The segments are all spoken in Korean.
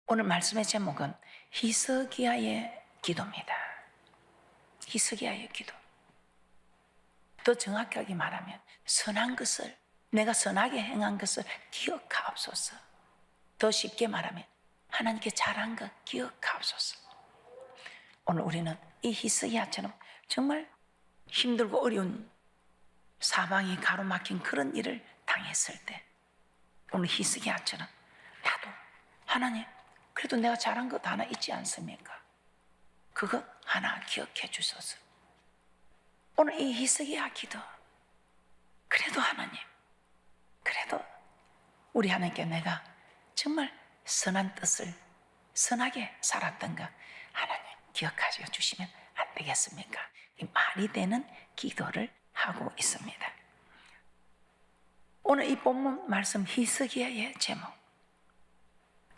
오늘 말씀의 제목은 히스기야의 기도입니다. 히스기야의 기도. 더 정확하게 말하면 선한 것을, 내가 선하게 행한 것을 기억하옵소서. 더 쉽게 말하면 하나님께 잘한 것 기억하옵소서. 오늘 우리는 이 히스기야처럼 정말 힘들고 어려운 사방이 가로막힌 그런 일을 당했을 때, 오늘 히스기야처럼 나도 하나님, 그래도 내가 잘한 것 하나 있지 않습니까? 그거 하나 기억해 주소서. 오늘 이 히스기야 기도, 그래도 하나님, 그래도 우리 하나님께 내가 정말 선한 뜻을 선하게 살았던 거 하나님 기억하셔 주시면 안 되겠습니까? 이 말이 되는 기도를 하고 있습니다. 오늘 이 본문 말씀 히스기야의 제목,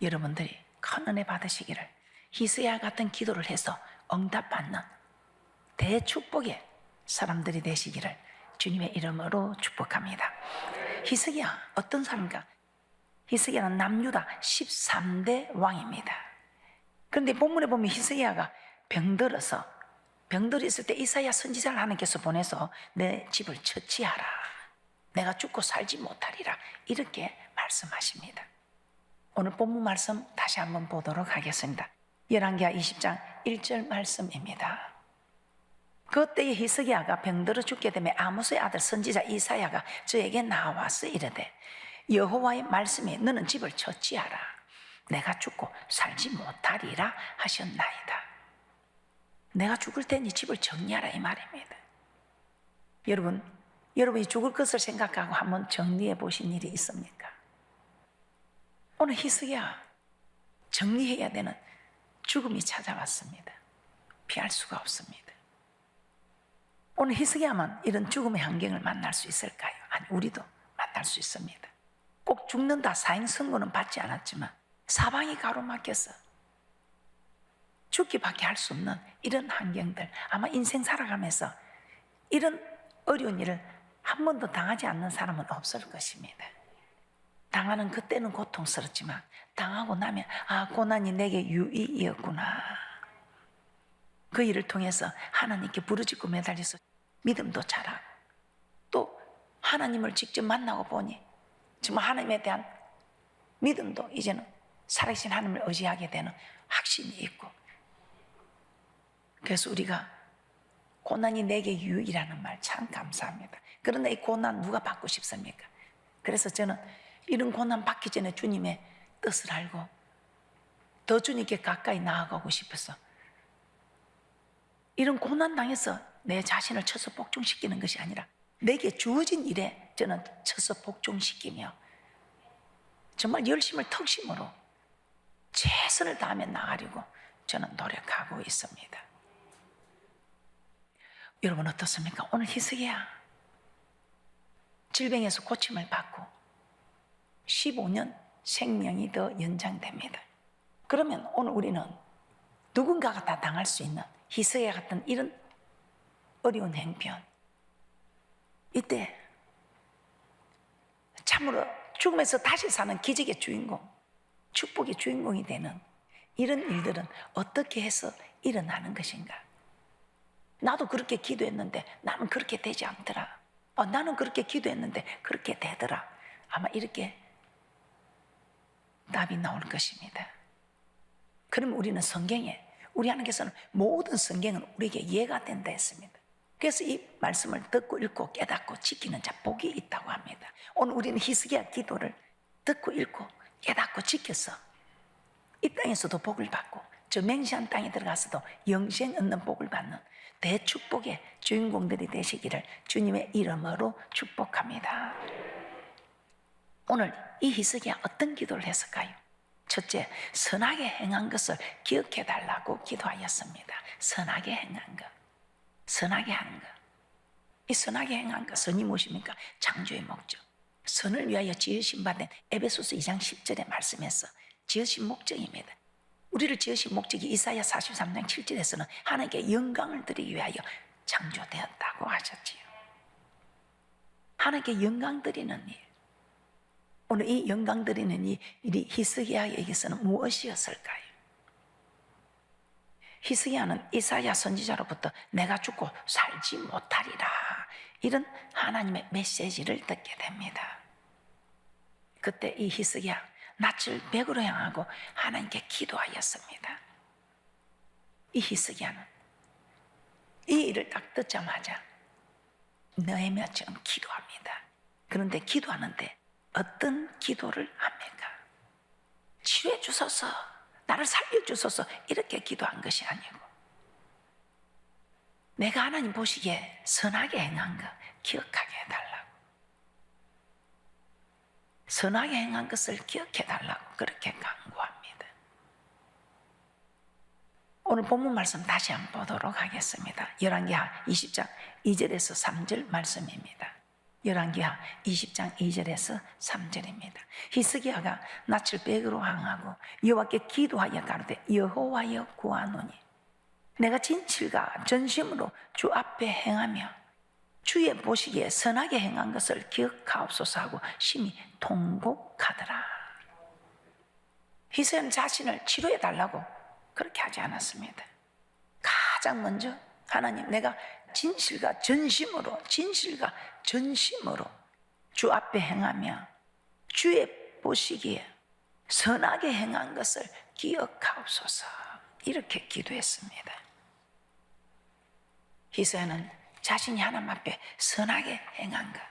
여러분들이 큰 은혜 받으시기를, 히스기야 같은 기도를 해서 응답받는 대축복의 사람들이 되시기를 주님의 이름으로 축복합니다. 히스기야 어떤 사람인가? 히스기야는 남유다 13대 왕입니다. 그런데 본문에 보면 히스기야가 병들어서, 병들어 있을 때 이사야 선지자를 하나님께서 보내서 내 집을 처치하라, 내가 죽고 살지 못하리라, 이렇게 말씀하십니다. 오늘 본문 말씀 다시 한번 보도록 하겠습니다. 열왕기하 20장 1절 말씀입니다. 그때에 히스기야가 병들어 죽게 되면 아모스의 아들 선지자 이사야가 저에게 나와서 이르되, 여호와의 말씀에 너는 집을 처치하라, 내가 죽고 살지 못하리라 하셨나이다. 내가 죽을 때니 집을 정리하라, 이 말입니다. 여러분이 죽을 것을 생각하고 한번 정리해 보신 일이 있습니까? 오늘 히스기야 정리해야 되는 죽음이 찾아왔습니다. 피할 수가 없습니다. 오늘 히스기야만 이런 죽음의 환경을 만날 수 있을까요? 아니, 우리도 만날 수 있습니다. 꼭 죽는다 사형 선고는 받지 않았지만 사방이 가로막혀서 죽기밖에 할 수 없는 이런 환경들, 아마 인생 살아가면서 이런 어려운 일을 한 번도 당하지 않는 사람은 없을 것입니다. 당하는 그때는 고통스럽지만 당하고 나면 고난이 내게 유익이었구나, 그 일을 통해서 하나님께 부르짖고 매달려서 믿음도 자라고, 또 하나님을 직접 만나고 보니 정말 하나님에 대한 믿음도 이제는 살아계신 하나님을 의지하게 되는 확신이 있고, 그래서 우리가 고난이 내게 유익이라는 말 참 감사합니다. 그런데 이 고난 누가 받고 싶습니까? 그래서 저는 이런 고난 받기 전에 주님의 뜻을 알고 더 주님께 가까이 나아가고 싶어서, 이런 고난 당해서 내 자신을 쳐서 복종시키는 것이 아니라 내게 주어진 일에 저는 쳐서 복종시키며 정말 열심을 턱심으로 최선을 다하며 나가려고 저는 노력하고 있습니다. 여러분 어떻습니까? 오늘 히스기야 질병에서 고침을 받고 15년 생명이 더 연장됩니다. 그러면 오늘 우리는 누군가가 다 당할 수 있는 히스기야 같은 이런 어려운 행편, 이때 참으로 죽으면서 다시 사는 기적의 주인공, 축복의 주인공이 되는 이런 일들은 어떻게 해서 일어나는 것인가? 나도 그렇게 기도했는데 나는 그렇게 되지 않더라, 나는 그렇게 기도했는데 그렇게 되더라, 아마 이렇게 답이 나올 것입니다. 그럼 우리는 성경에, 우리 하나님께서는 모든 성경은 우리에게 이해가 된다 했습니다. 그래서 이 말씀을 듣고 읽고 깨닫고 지키는 자 복이 있다고 합니다. 오늘 우리는 히스기야 기도를 듣고 읽고 깨닫고 지켜서 이 땅에서도 복을 받고 저 맹세한 땅에 들어가서도 영생 얻는 복을 받는 대축복의 주인공들이 되시기를 주님의 이름으로 축복합니다. 오늘 이 히스기야 어떤 기도를 했을까요? 첫째, 선하게 행한 것을 기억해 달라고 기도하였습니다. 선하게 행한 것, 선하게 하는 것. 이 선하게 행한 것, 선이 무엇입니까? 창조의 목적, 선을 위하여 지으신 바 된 에베소서 2장 10절의 말씀에서 지으신 목적입니다. 우리를 지으신 목적이 이사야 43장 7절에서는 하나님께 영광을 드리기 위하여 창조되었다고 하셨지요. 하나님께 영광 드리는 일, 오늘 이 영광 드리는 이 히스기야에게서는 무엇이었을까요? 히스기야는 이사야 선지자로부터 내가 죽고 살지 못하리라, 이런 하나님의 메시지를 듣게 됩니다. 그때 이 히스기야 낯을 벽으로 향하고 하나님께 기도하였습니다. 이 히스기야는 이 일을 딱 듣자마자 느헤미야처럼 기도합니다. 그런데 기도하는데 어떤 기도를 합니까? 치료해 주소서, 나를 살려 주소서, 이렇게 기도한 것이 아니고 내가 하나님 보시기에 선하게 행한 것 기억하게 해달라고, 선하게 행한 것을 기억해달라고 그렇게 간구합니다. 오늘 본문 말씀 다시 한번 보도록 하겠습니다. 열왕기하 20장 2절에서 3절 말씀입니다. 열왕기하 20장 2절에서 3절입니다. 히스기야가 낯을 벽으로 향하고 여호와께 기도하여 가로되 여호와여 구하노니 내가 진실과 전심으로 주 앞에 행하며 주의 보시기에 선하게 행한 것을 기억하옵소서 하고 심히 통곡하더라. 히스기야는 자신을 치료해 달라고 그렇게 하지 않았습니다. 가장 먼저 하나님, 내가 진실과 전심으로 주 앞에 행하며 주의 보시기에 선하게 행한 것을 기억하옵소서, 이렇게 기도했습니다. 히스기야는 자신이 하나님 앞에 선하게 행한 것,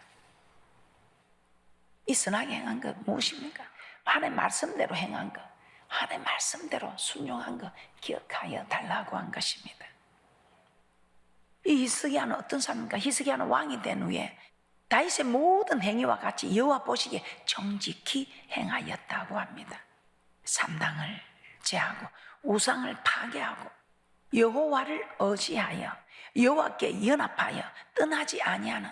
이 선하게 행한 것 무엇입니까? 하나님 말씀대로 행한 것, 하나님 말씀대로 순종한 것 기억하여 달라고 한 것입니다. 이 히스기야는 어떤 사람입니까? 히스기야는 왕이 된 후에 다윗의 모든 행위와 같이 여호와 보시기에 정직히 행하였다고 합니다. 산당을 제하고 우상을 파괴하고 여호와를 의지하여 여호와께 연합하여 떠나지 아니하는,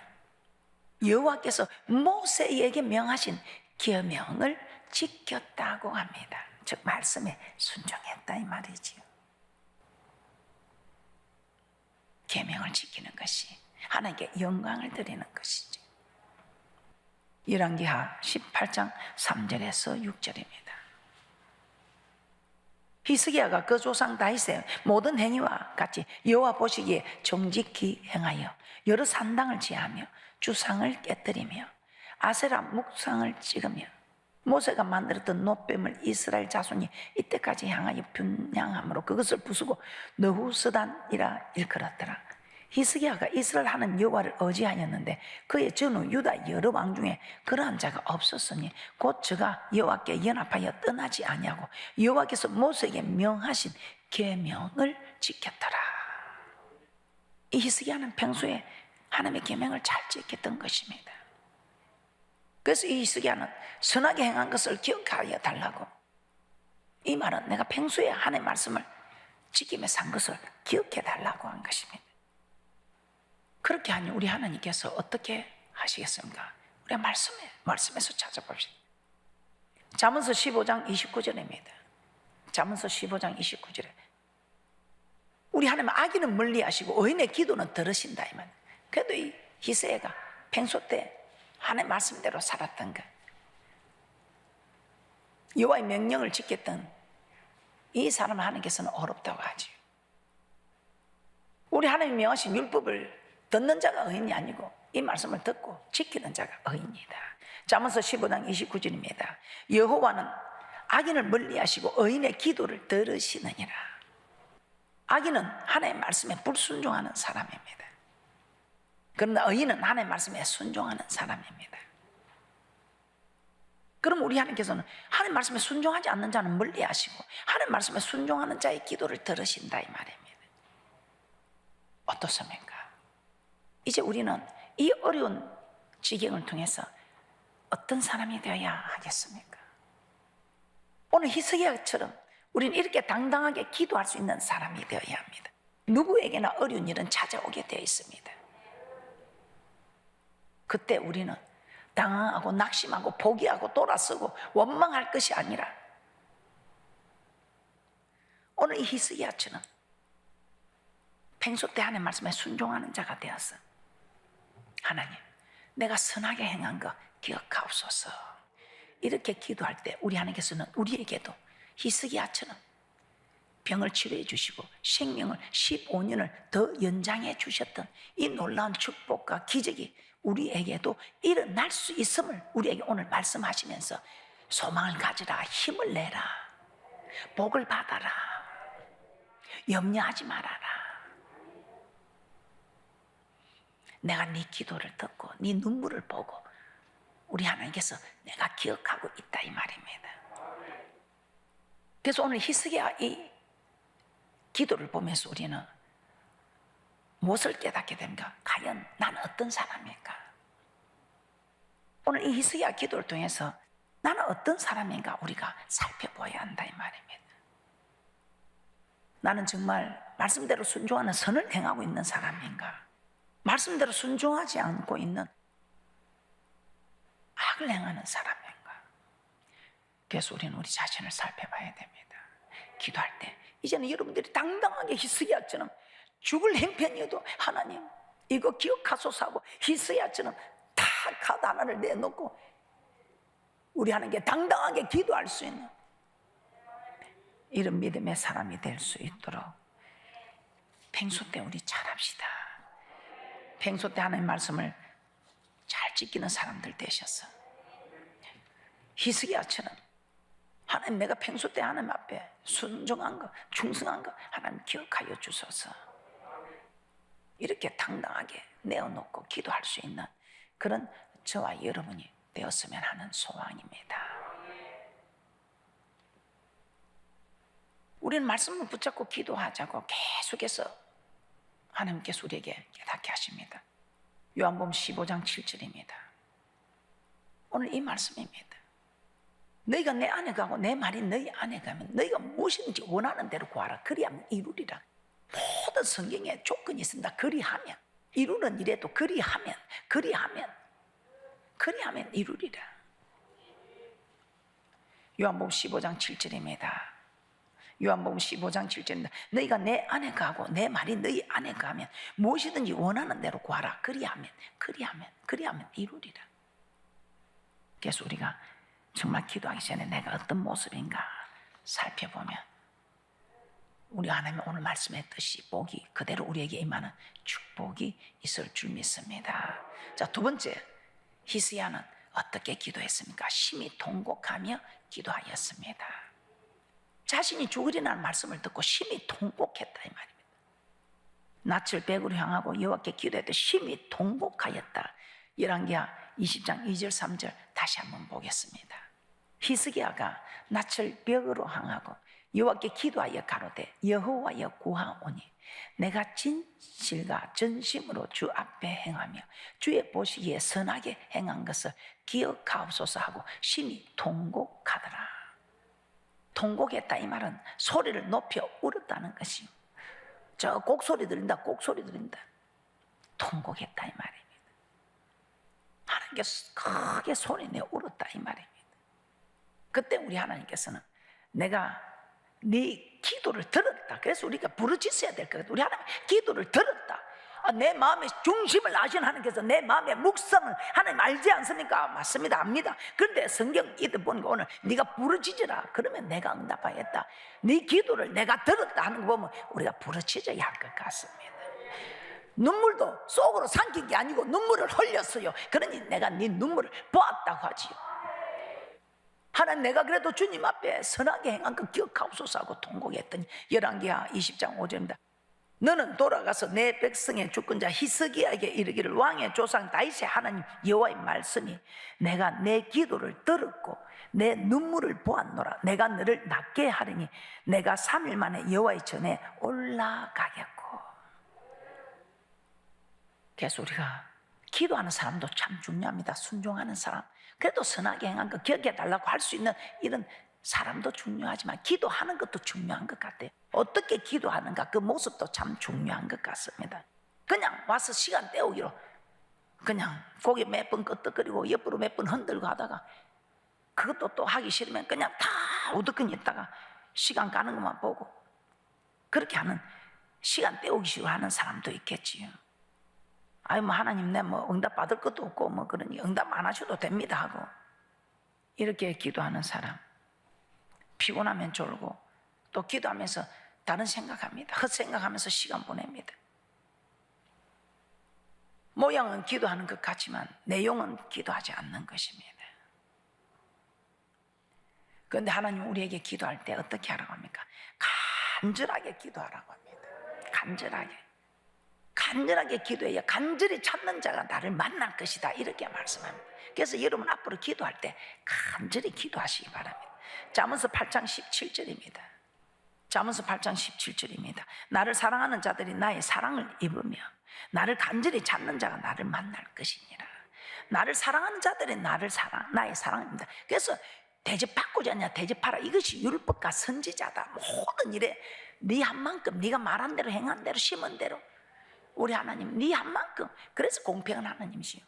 여호와께서 모세에게 명하신 계명을 지켰다고 합니다. 즉 말씀에 순종했다 이 말이지요. 계명을 지키는 것이 하나님께 영광을 드리는 것이죠. 열왕기하 18장 3절에서 6절입니다. 히스기야가 그 조상 다윗의 모든 행위와 같이 여호와 보시기에 정직히 행하여 여러 산당을 제하며 주상을 깨뜨리며 아세라 묵상을 찍으며 모세가 만들었던 놋뱀을 이스라엘 자손이 이때까지 향하여 분양함으로 그것을 부수고 너후스단이라 일컬었더라. 히스기야가 이스라엘 하는 여호와를 의지하였는데 그의 전후 유다 여러 왕 중에 그러한 자가 없었으니 곧 저가 여호와께 연합하여 떠나지 아니하고 여호와께서 모세에게 명하신 계명을 지켰더라. 이 히스기야는 평소에 하나님의 계명을 잘 지켰던 것입니다. 그래서 이 히스기야는 선하게 행한 것을 기억하여 달라고, 이 말은 내가 평소에 하나님의 말씀을 지키며 산 것을 기억해 달라고 한 것입니다. 그렇게 하니 우리 하나님께서 어떻게 하시겠습니까? 우리가 말씀에서 찾아봅시다. 잠언서 15장 29절입니다. 잠언서 15장 29절에 우리 하나님은 악인은 멀리하시고 의인의 기도는 들으신다 이 말. 그래도 이 히스기야가 평소 때 하나님의 말씀대로 살았던 것, 여호와의 명령을 지켰던 이 사람을 하나님께서는 어렵다고 하죠. 우리 하나님이 명하신 율법을 듣는 자가 의인이 아니고 이 말씀을 듣고 지키는 자가 의인이다. 잠언서 15장 29절입니다. 여호와는 악인을 멀리하시고 의인의 기도를 들으시느니라. 악인은 하나님의 말씀에 불순종하는 사람입니다. 그러나 의인은 하나님의 말씀에 순종하는 사람입니다. 그럼 우리 하나님께서는 하나님 말씀에 순종하지 않는 자는 멀리하시고 하나님 말씀에 순종하는 자의 기도를 들으신다 이 말입니다. 어떻습니까? 이제 우리는 이 어려운 지경을 통해서 어떤 사람이 되어야 하겠습니까? 오늘 히스기야처럼 우리는 이렇게 당당하게 기도할 수 있는 사람이 되어야 합니다. 누구에게나 어려운 일은 찾아오게 되어 있습니다. 그때 우리는 당황하고 낙심하고 포기하고 돌아서고 원망할 것이 아니라 오늘 이 히스기야처럼 평소 때 하나님 말씀에 순종하는 자가 되어서 하나님, 내가 선하게 행한 거 기억하옵소서, 이렇게 기도할 때 우리 하나님께서는 우리에게도 히스기야처럼 병을 치료해 주시고 생명을 15년을 더 연장해 주셨던 이 놀라운 축복과 기적이 우리에게도 일어날 수 있음을 우리에게 오늘 말씀하시면서 소망을 가지라, 힘을 내라, 복을 받아라, 염려하지 말아라. 내가 네 기도를 듣고 네 눈물을 보고 우리 하나님께서 내가 기억하고 있다 이 말입니다. 그래서 오늘 히스기야 이 기도를 보면서 우리는 무엇을 깨닫게 됩니까? 과연 나는 어떤 사람일까? 오늘 이 히스기야 기도를 통해서 나는 어떤 사람인가 우리가 살펴봐야 한다 이 말입니다. 나는 정말 말씀대로 순종하는 선을 행하고 있는 사람인가? 말씀대로 순종하지 않고 있는 악을 행하는 사람인가? 그래서 우리는 우리 자신을 살펴봐야 됩니다. 기도할 때 이제는 여러분들이 당당하게 히스기야처럼 죽을 행편이어도 하나님 이거 기억하소서 하고 히스기야처럼 다 카드 하나를 내놓고 우리 하나님께 당당하게 기도할 수 있는 이런 믿음의 사람이 될 수 있도록 평소 때 우리 잘합시다. 평소 때 하나님 말씀을 잘 지키는 사람들 되셔서 히스기야처럼 하나님 내가 평소 때 하나님 앞에 순종한 거, 충성한 거 하나님 기억하여 주소서. 이렇게 당당하게 내어놓고 기도할 수 있는 그런 저와 여러분이 되었으면 하는 소망입니다. 우리는 말씀을 붙잡고 기도하자고 계속해서 하나님께서 우리에게 깨닫게 하십니다. 요한복음 15장 7절입니다. 오늘 이 말씀입니다. 너희가 내 안에 가고 내 말이 너희 안에 가면 너희가 무엇이든지 원하는 대로 구하라. 그리하면 이루리라. 모든 성경에 조건이 있습니다. 그리하면 이루는 이래도 그리하면 이루리라. 요한복음 15장 7절입니다. 요한복음 15장 7절입니다. 너희가 내 안에 가고 내 말이 너희 안에 가면 무엇이든지 원하는 대로 구하라. 그리하면 이루리라. 그래서 우리가 정말 기도하기 전에 내가 어떤 모습인가 살펴보면 우리 하나님 오늘 말씀했듯이 복이 그대로 우리에게 임하는 축복이 있을 줄 믿습니다. 자, 두 번째, 히스기야는 어떻게 기도했습니까? 심히 통곡하며 기도하였습니다. 자신이 죽으리라는 말씀을 듣고 심히 통곡했다 이 말입니다. 낯을 벽으로 향하고 여호와께 기도했더 심히 통곡하였다. 열왕기하 20장 2절 3절 다시 한번 보겠습니다. 히스기야가 낯을 벽으로 향하고 여호와께 기도하여 가로되 여호와여 구하오니 내가 진실과 전심으로 주 앞에 행하며 주의 보시기에 선하게 행한 것을 기억하옵소서 하고 심히 통곡하더라. 통곡했다 이 말은 소리를 높여 울었다는 것이요. 저 곡소리 들린다 통곡했다 이 말입니다. 하나님께서 크게 소리내어 울었다 이 말입니다. 그때 우리 하나님께서는 내가 네 기도를 들었다. 그래서 우리가 부르짖어야 될 것 같아요. 우리 하나님 기도를 들었다. 내 마음의 중심을 아시는 하나님께서 내 마음의 묵상을 하나님 알지 않습니까? 맞습니다, 압니다. 그런데 성경 이들 보니까 오늘 네가 부르짖으라 그러면 내가 응답하였다. 네 기도를 내가 들었다 하는 거 보면 우리가 부르짖어야 할 것 같습니다. 눈물도 속으로 삼킨 게 아니고 눈물을 흘렸어요. 그러니 내가 네 눈물을 보았다고 하지요. 하나님 내가 그래도 주님 앞에 선하게 행한 거 기억하옵소서 하고 통곡했더니 열왕기하 20장 5절입니다. 너는 돌아가서 내 백성의 주권자 히스기야에게 이르기를 왕의 조상 다윗의 하나님 여호와의 말씀이 내가 내 기도를 들었고 내 눈물을 보았노라. 내가 너를 낫게 하리니 내가 3일 만에 여호와의 전에 올라가겠고. 그래서 우리가 기도하는 사람도 참 중요합니다. 순종하는 사람, 그래도 선하게 행한 거 기억해 달라고 할 수 있는 이런 사람도 중요하지만 기도하는 것도 중요한 것 같아요. 어떻게 기도하는가 그 모습도 참 중요한 것 같습니다. 그냥 와서 시간 때우기로 그냥 고개 몇 번 끄덕거리고 옆으로 몇 번 흔들고 하다가 그것도 또 하기 싫으면 그냥 다 우두커니 있다가 시간 가는 것만 보고 그렇게 하는 시간 때우기 식으로 하는 사람도 있겠지요. 아유 뭐 하나님 내 뭐 응답 받을 것도 없고 뭐 그러니 응답 안 하셔도 됩니다 하고 이렇게 기도하는 사람, 피곤하면 졸고 또 기도하면서 다른 생각합니다. 헛생각하면서 시간 보냅니다. 모양은 기도하는 것 같지만 내용은 기도하지 않는 것입니다. 그런데 하나님 우리에게 기도할 때 어떻게 하라고 합니까? 간절하게 기도하라고 합니다. 간절하게 기도해야 간절히 찾는 자가 나를 만날 것이다, 이렇게 말씀합니다. 그래서 여러분 앞으로 기도할 때 간절히 기도하시기 바랍니다. 잠언서 8장 17절입니다. 잠언서 8장 17절입니다. 나를 사랑하는 자들이 나의 사랑을 입으며 나를 간절히 찾는 자가 나를 만날 것이니라. 나를 사랑하는 자들이 나의 사랑입니다. 그래서 대접받고자 하냐 대접하라, 이것이 율법과 선지자다. 모든 일에 네 한 만큼, 네가 말한 대로 행한 대로 심은 대로 우리 하나님 네 한 만큼. 그래서 공평한 하나님이시요.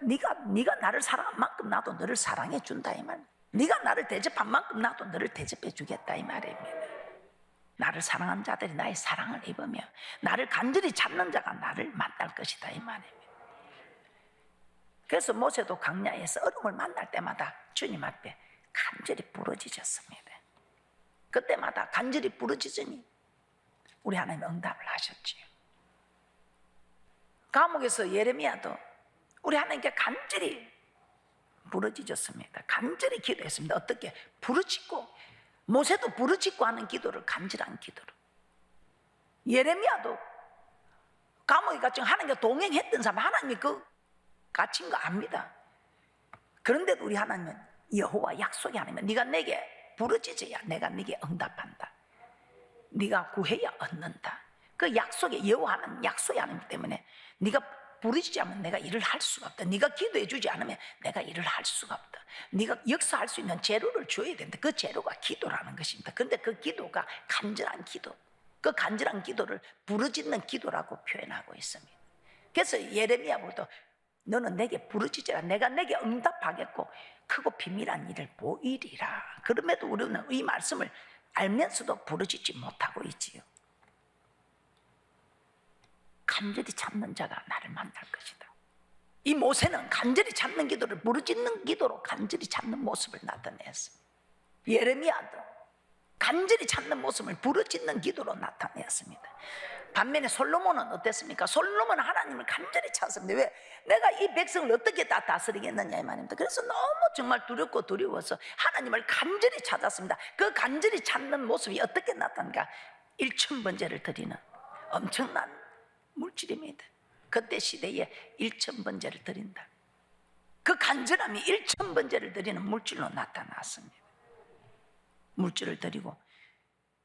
네가 나를 사랑한 만큼 나도 너를 사랑해 준다, 이 말. 네가 나를 대접한 만큼 나도 너를 대접해 주겠다, 이 말입니다. 나를 사랑한 자들이 나의 사랑을 입으며 나를 간절히 찾는 자가 나를 만날 것이다, 이 말입니다. 그래서 모세도 광야에서 어려움을 만날 때마다 주님 앞에 간절히 부르짖었습니다. 그때마다 간절히 부르짖으니 우리 하나님 응답을 하셨지요. 감옥에서 예레미야도 우리 하나님께 간절히 부르짖었습니다. 간절히 기도했습니다. 어떻게? 부르짖고, 모세도 부르짖고 하는 기도를 간절한 기도로. 예레미야도 감옥에 갇힌 하나님과 동행했던 사람, 하나님이 그 갇힌 거 압니다. 그런데도 우리 하나님은 여호와 약속이 하나님은 네가 내게 부르짖어야 내가 네게 응답한다. 네가 구해야 얻는다. 그 약속에, 여호와는 약속이 하나님 때문에 네가 부르짖지 않으면 내가 일을 할 수가 없다. 네가 기도해 주지 않으면 내가 일을 할 수가 없다. 네가 역사할 수 있는 재료를 줘야 된다. 그 재료가 기도라는 것입니다. 그런데 그 기도가 간절한 기도, 그 간절한 기도를 부르짖는 기도라고 표현하고 있습니다. 그래서 예레미야보다 너는 내게 부르짖으라, 내가 내게 응답하겠고 크고 비밀한 일을 보이리라. 그럼에도 우리는 이 말씀을 알면서도 부르짖지 못하고 있지요. 간절히 찾는 자가 나를 만날 것이다. 이 모세는 간절히 찾는 기도를 부르짖는 기도로 간절히 찾는 모습을 나타냈습니다. 예레미야도 간절히 찾는 모습을 부르짖는 기도로 나타냈습니다. 반면에 솔로몬은 어땠습니까? 솔로몬은 하나님을 간절히 찾았습니다. 왜? 내가 이 백성을 어떻게 다 다스리겠느냐, 이 말입니다. 그래서 너무 정말 두렵고 두려워서 하나님을 간절히 찾았습니다. 그 간절히 찾는 모습이 어떻게 나타난가? 1000번제를 드리는 엄청난 물질입니다. 그때 시대에 1000번제를 드린다. 그 간절함이 1000번제를 드리는 물질로 나타났습니다. 물질을 드리고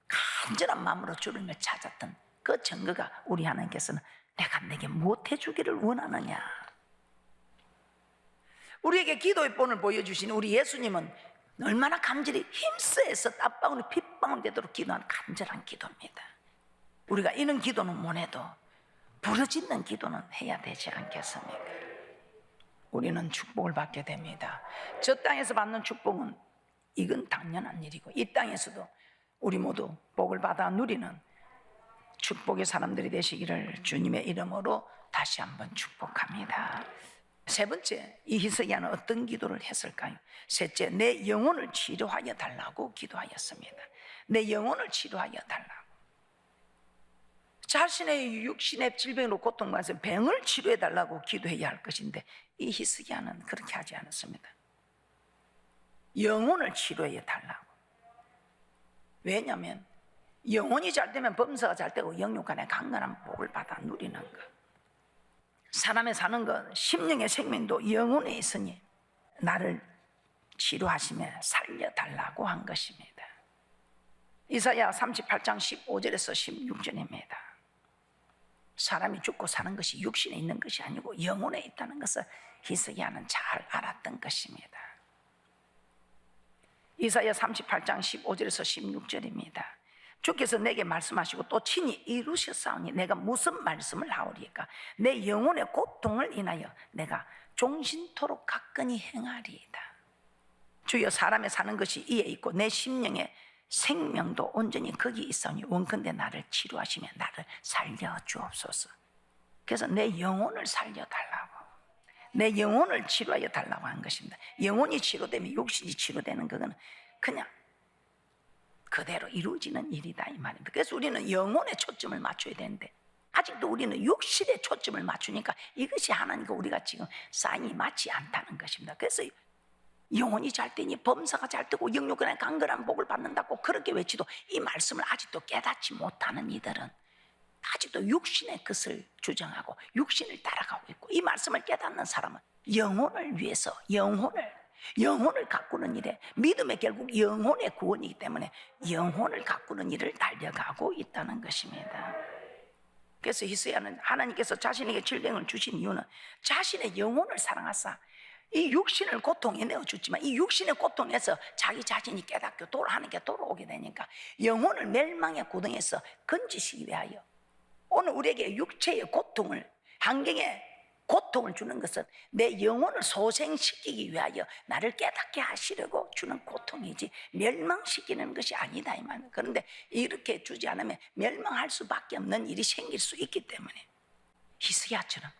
간절한 마음으로 주님을 찾았던 그 증거가 우리 하나님께서는 내가 내게 무엇 해주기를 원하느냐. 우리에게 기도의 본을 보여주신 우리 예수님은 얼마나 간절히 힘쓰에서 땀방울이 핏방울 되도록 기도한 간절한 기도입니다. 우리가 이런 기도는 못해도 부르짖는 기도는 해야 되지 않겠습니까? 우리는 축복을 받게 됩니다. 저 땅에서 받는 축복은 이건 당연한 일이고 이 땅에서도 우리 모두 복을 받아 누리는 축복의 사람들이 되시기를 주님의 이름으로 다시 한번 축복합니다. 세 번째, 이 히스기야는 어떤 기도를 했을까요? 셋째, 내 영혼을 치료하여 달라고 기도하였습니다. 내 영혼을 치료하여 달라고. 자신의 육신의 질병으로 고통받아서 병을 치료해 달라고 기도해야 할 것인데 이 히스기야는 그렇게 하지 않았습니다. 영혼을 치료해 달라고. 왜냐하면 영혼이 잘 되면 범사가 잘 되고 영육간의 강건한 복을 받아 누리는 것. 사람의 사는 것, 심령의 생명도 영혼에 있으니 나를 치료하시며 살려달라고 한 것입니다. 이사야 38장 15절에서 16절입니다. 사람이 죽고 사는 것이 육신에 있는 것이 아니고 영혼에 있다는 것을 히스기야는 잘 알았던 것입니다. 이사야 38장 15절에서 16절입니다. 주께서 내게 말씀하시고 또 친히 이루셨사오니 내가 무슨 말씀을 하오리까? 내 영혼의 고통을 인하여 내가 종신토록 가까이 행하리이다. 주여, 사람의 사는 것이 이에 있고 내 심령의 생명도 온전히 거기 있으니 원컨대 나를 치료하시며 나를 살려주옵소서. 그래서 내 영혼을 살려달라고, 내 영혼을 치료하여 달라고 한 것입니다. 영혼이 치료되면 육신이 치료되는 그거는 그냥 그대로 이루어지는 일이다 이 말입니다. 그래서 우리는 영혼에 초점을 맞춰야 되는데 아직도 우리는 육신에 초점을 맞추니까 이것이 하나님과 우리가 지금 사인이 맞지 않다는 것입니다. 그래서 영혼이 잘 되니 범사가 잘 되고 영육간의 강건한 복을 받는다고 그렇게 외치도 이 말씀을 아직도 깨닫지 못하는 이들은 아직도 육신의 것을 주장하고 육신을 따라가고 있고, 이 말씀을 깨닫는 사람은 영혼을 위해서 영혼을 가꾸는 일에, 믿음의 결국 영혼의 구원이기 때문에 영혼을 가꾸는 일을 달려가고 있다는 것입니다. 그래서 히스야는 하나님께서 자신에게 질병을 주신 이유는 자신의 영혼을 사랑하사 이 육신을 고통에 내어주지만 이 육신의 고통에서 자기 자신이 깨닫고 하나님께 돌아오게 되니까 영혼을 멸망의 고등에서 건지시기 위하여, 오늘 우리에게 육체의 고통을, 환경의 고통을 주는 것은 내 영혼을 소생시키기 위하여 나를 깨닫게 하시려고 주는 고통이지 멸망시키는 것이 아니다 이 말입니다. 그런데 이렇게 주지 않으면 멸망할 수밖에 없는 일이 생길 수 있기 때문에 히스기야처럼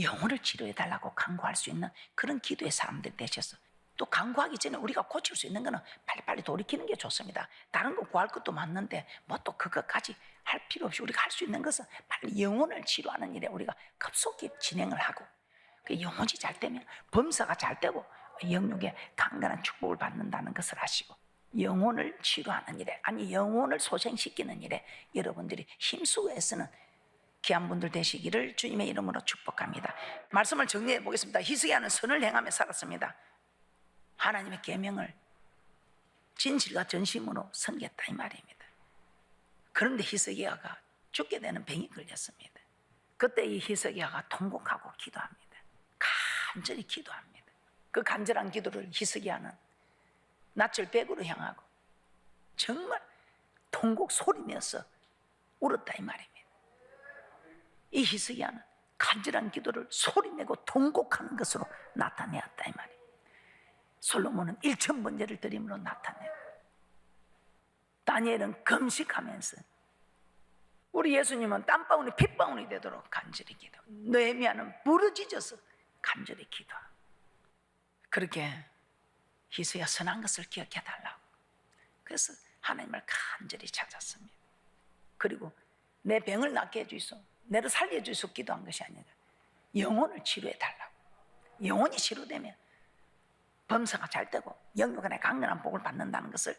영혼을 치료해달라고 간구할 수 있는 그런 기도의 사람들 되셔서, 또 간구하기 전에 우리가 고칠 수 있는 거는 빨리빨리 돌이키는 게 좋습니다. 다른 거 구할 것도 맞는데 뭐 또 그것까지 할 필요 없이 우리가 할 수 있는 것은 빨리 영혼을 치료하는 일에 우리가 급속히 진행을 하고, 그 영혼이 잘 되면 범사가 잘 되고 영육에 강건한 축복을 받는다는 것을 아시고, 영혼을 치료하는 일에, 아니 영혼을 소생시키는 일에 여러분들이 힘쓰고 애쓰는 귀한 분들 되시기를 주님의 이름으로 축복합니다. 말씀을 정리해 보겠습니다. 히스기야는 선을 행하며 살았습니다. 하나님의 계명을 진실과 전심으로 섬겼다 이 말입니다. 그런데 히스기야가 죽게 되는 병이 걸렸습니다. 그때 이 히스기야가 통곡하고 기도합니다. 간절히 기도합니다. 그 간절한 기도를 히스기야는 낯을 백으로 향하고 정말 통곡 소리내서 울었다 이 말입니다. 이 히스기야는 간절한 기도를 소리내고 통곡하는 것으로 나타내었다 이 말입니다. 솔로몬은 1000번제를 드림으로 나타내고, 다니엘은 금식하면서, 우리 예수님은 땀방울이 핏방울이 되도록 간절히 기도, 느헤미야는 부르짖어서 간절히 기도하고, 그렇게 히스기야 선한 것을 기억해달라고 그래서 하나님을 간절히 찾았습니다. 그리고 내 병을 낫게 해주소, 내를 살려주소 기도한 것이 아니라 영혼을 치료해달라고. 영혼이 치료되면 범사가 잘 되고 영육간의 강건한 복을 받는다는 것을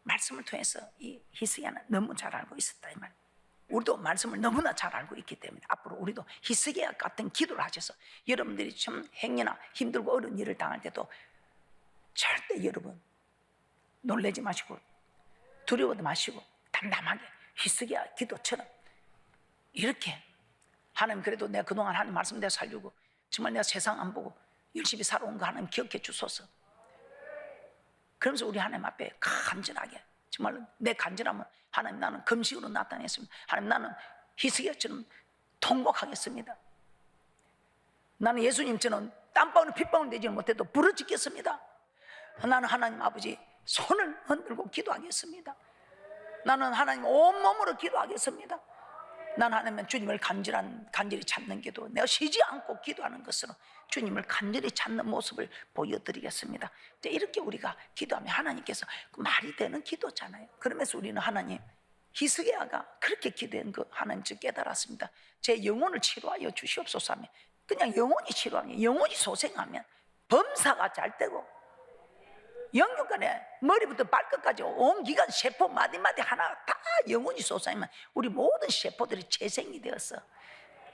말씀을 통해서 이 히스기야는 너무 잘 알고 있었다 이 말. 우리도 말씀을 너무나 잘 알고 있기 때문에 앞으로 우리도 히스기야 같은 기도를 하셔서 여러분들이 좀 행여나 힘들고 어려운 일을 당할 때도 절대 여러분 놀라지 마시고 두려워도 마시고 담담하게 히스기야 기도처럼 이렇게, 하나님 그래도 내가 그동안 하나님 말씀대로 살려고 정말 내가 세상 안 보고 열심히 살아온 거 하나님 기억해 주소서. 그러면서 우리 하나님 앞에 간절하게, 정말 내 간절함은 하나님 나는 금식으로 나타냈습니다. 하나님 나는 히스기야처럼 통곡하겠습니다. 나는 예수님처럼 땀방울 핏방울 되지 못해도 부르짖겠습니다. 나는 하나님 아버지 손을 흔들고 기도하겠습니다. 나는 하나님 온몸으로 기도하겠습니다. 나는 하나님 주님을 간절히 찾는 기도, 내가 쉬지 않고 기도하는 것으로 주님을 간절히 찾는 모습을 보여드리겠습니다. 이렇게 우리가 기도하면 하나님께서 말이 되는 기도잖아요. 그러면서 우리는 하나님, 히스기야가 그렇게 기도한 거 하나님 즉 깨달았습니다. 제 영혼을 치료하여 주시옵소서 하면, 그냥 영혼이 치료하면, 영혼이 소생하면 범사가 잘 되고 영육간에 머리부터 발끝까지 온 기관 세포 마디마디 하나 다 영혼이 솟아있으면 우리 모든 세포들이 재생이 되어서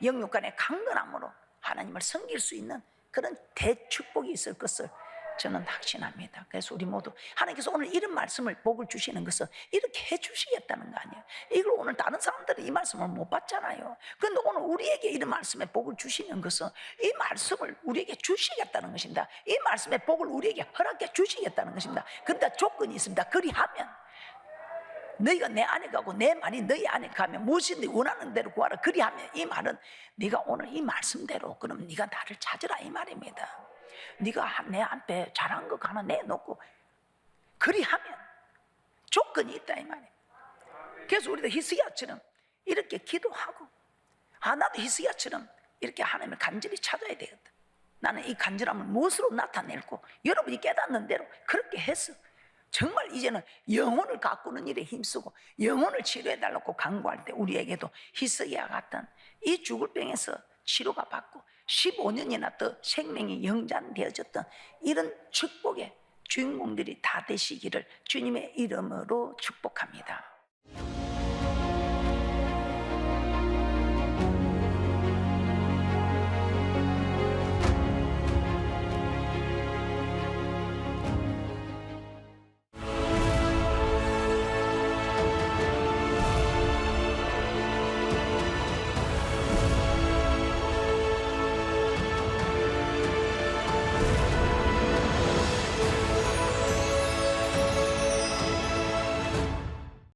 영육간의 강건함으로 하나님을 섬길 수 있는 그런 대축복이 있을 것을 저는 확신합니다. 그래서 우리 모두 하나님께서 오늘 이런 말씀을 복을 주시는 것은 이렇게 해주시겠다는 거 아니에요. 이걸 오늘 다른 사람들은 이 말씀을 못 받잖아요. 그런데 오늘 우리에게 이런 말씀의 복을 주시는 것은 이 말씀을 우리에게 주시겠다는 것입니다. 이 말씀의 복을 우리에게 허락해 주시겠다는 것입니다. 그런데 조건이 있습니다. 그리하면 너희가 내 안에 가고 내 말이 너희 안에 가면 무엇이든지 원하는 대로 구하라. 그리하면 이 말은 네가 오늘 이 말씀대로 그럼 네가 나를 찾으라 이 말입니다. 네가 내 앞에 잘한 거 하나 내놓고 그리하면 조건이 있다 이 말이에요. 그래서 우리도 히스기야처럼 이렇게 기도하고, 나도 히스기야처럼 이렇게 하나님을 간절히 찾아야 되겠다. 나는 이 간절함을 무엇으로 나타낼고 여러분이 깨닫는 대로 그렇게 해서 정말 이제는 영혼을 가꾸는 일에 힘쓰고 영혼을 치료해달라고 간구할 때 우리에게도 히스기야 같은 이 죽을 병에서 치료가 받고 15년이나 더 생명이 영장되어졌던 이런 축복의 주인공들이 다 되시기를 주님의 이름으로 축복합니다.